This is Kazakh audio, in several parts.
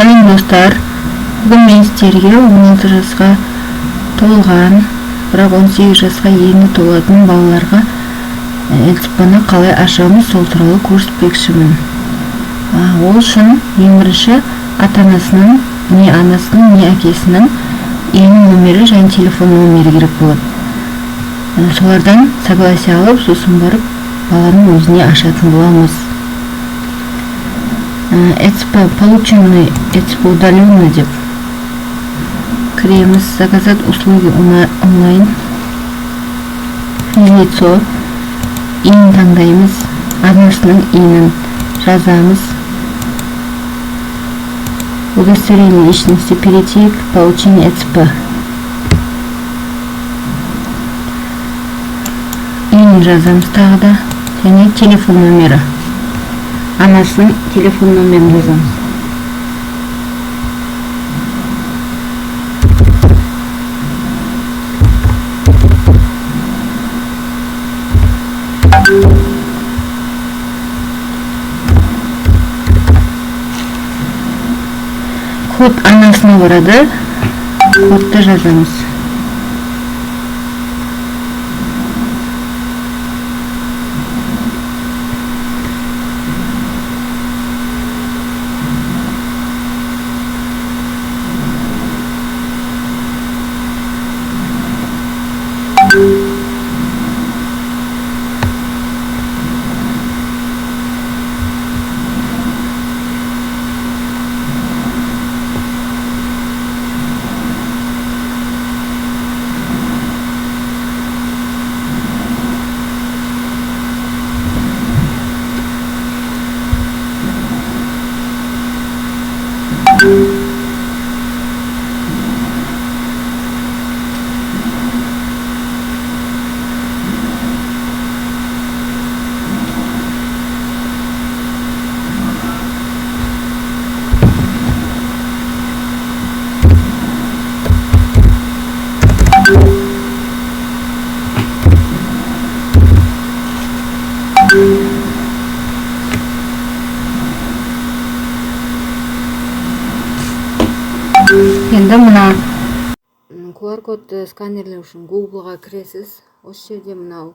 Салам достар, бүгін мен сіздерге 16 жасқа толған, бірақ 18 жасқа енді толатын балаларға ЛЦП-ны қалай ашамыз, сол туралы көрсетпекшімін. Ол үшін ең бірінші ата-анасының, не анасының, не әкесінің email нөмірі және телефон нөмірі керек болады. Солардан согласие алып, сосын барып баланың өзіне ашатын боламыз. ЭЦП полученный, ЭЦП удаленный деп кіреміз. Заказать услуги онлайн. Физлицо. Иін таңдаймыз. Анасының иінін жазамыз. Удостоверение личности. Перейти к получению ЭЦП. Иін жазамыз тағы да. Және телефон нөмірі. Анасының телефон нөмірін жазамыз. Код анасына барады. Кодты жазамыз. Енді мына QR кодты сканерлеу үшін Google-ға кіресіз. Осы жерде мынау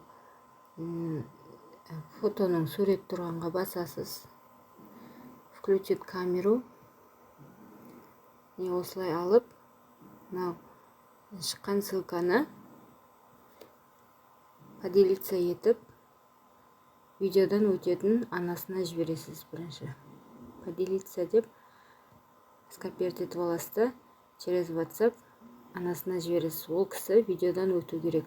фотоның сурет тұрғанға басасыз. Включит камеру. Осылай алып, мынау шыққан ссылканы поделиться етіп, видеодан өтетін анасына жібересіз бірінші. Поделиться деп скопировать етіп аласыз, через WhatsApp анасына жібересіз. Ол кісі видеодан өту керек.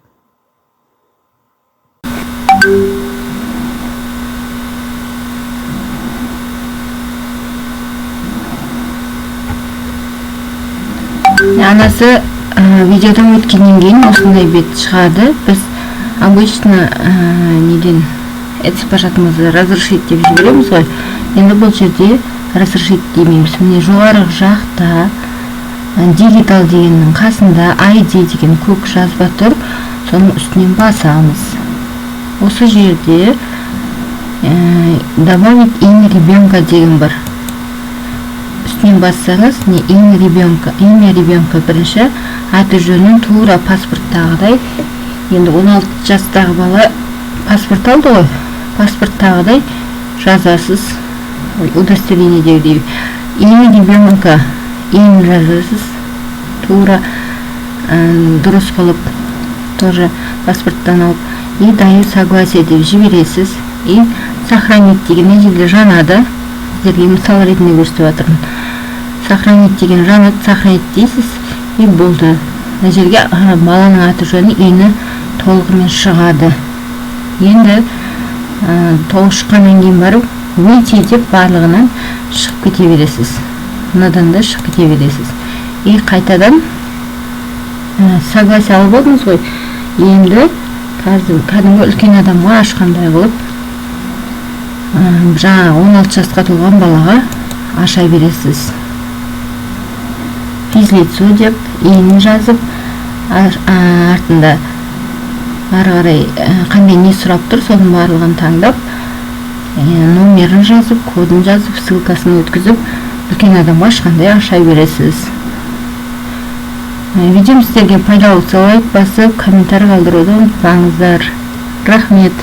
Анасы видеодан өткеннен кейін осындай бет шығады. Біз обычно неден ЭЦП шартымызды разрешить деп жібереміз ғой. Енді бұл жерде разрешить демейміз. Міне жоғары жақта дигитал дегеннің қасында ID деген көк жазба тұр. Соның үстінен басамыз. Осы жерде добавить имя ребенка деген бар. Үстінен бассаңыз, имя ребенка бірінші, аты жөнін тура паспорттағыдай. Енді 16 жастағы бала паспорт алды ғой. Паспорттағыдай жазасыз. Удостоверение дегендей. Имя ребенка иін жазасыз. Тура дұрыс қылып, тоже паспорттан алып. И даю согласие деп жібересіз. И сохранить деген жерде жанады. Сіздерге мысал ретінде көрсетіп жатырмын. Сохранить деген жанады, сохранить дейсіз. И болды. Мына жерге баланың аты жөні иіні толығымен шығады. Енді толық шыққаннан кейін барып выйти деп барлығынан шығып кете бересіз. Мынадан да шығып кете бересіз. И қайтадан согласие алып болдыңыз ғой. Енді кәдімгі үлкен адамға ашқандай қылып жаңа 16 жасқа толған балаға аша бересіз. Физлицо деп иінін жазып, артында ары қарай қандай не сұрап тұр, соның барлығын таңдап, номерін жазып, кодын жазып, ссылкасын өткізіп, үлкен адамга еш кандай акча бересиз. Видеом сіздерге пайдалы болса лайк басып, комментарий калтырууну унутпаңыздар. Рахмет.